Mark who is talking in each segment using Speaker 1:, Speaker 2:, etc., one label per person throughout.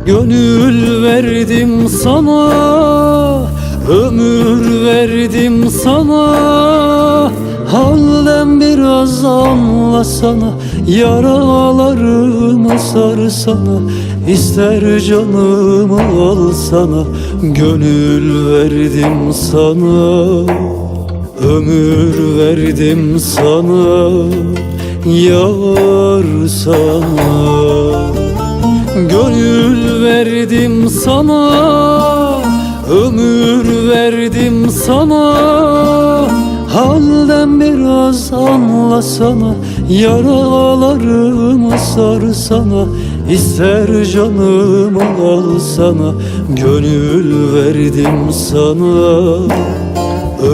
Speaker 1: Gönül verdim sana, ömür verdim sana. Halden biraz anlasana, yaralarımı sarsana. İster canımı alsana, gönül verdim sana, ömür verdim sana, yar sana. Gönül verdim sana, ömür verdim sana. Halden biraz anlasana, yaralarımı sarsana. İster canımı alsana, gönül verdim sana,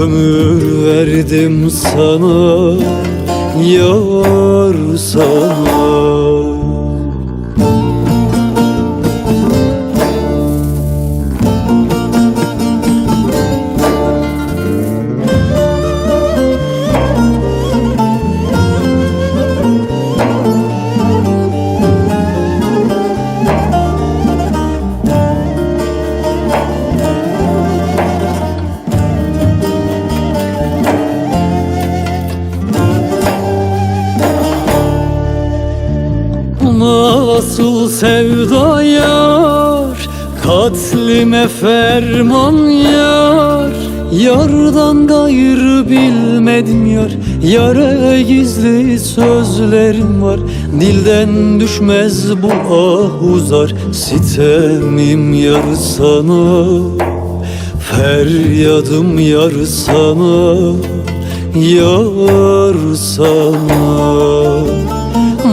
Speaker 1: ömür verdim sana, yar sana. Nasıl sevda yar, katlime ferman yar. Yardan gayrı bilmedim yar, yara gizli sözlerim var. Dilden düşmez bu ah uzar, sitemim yar sana, feryadım yar sana, yar sana.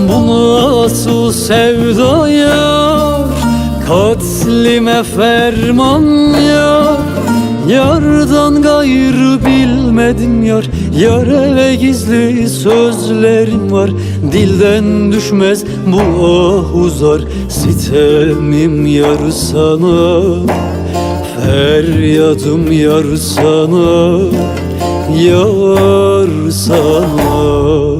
Speaker 1: Bu nasıl sevda yar, katlime ferman yar. Yardan gayrı bilmedim yar, yara gizli sözlerim var. Dilden düşmez bu ah uzar, sitemim yar sana, feryadım yar sana, yar sana.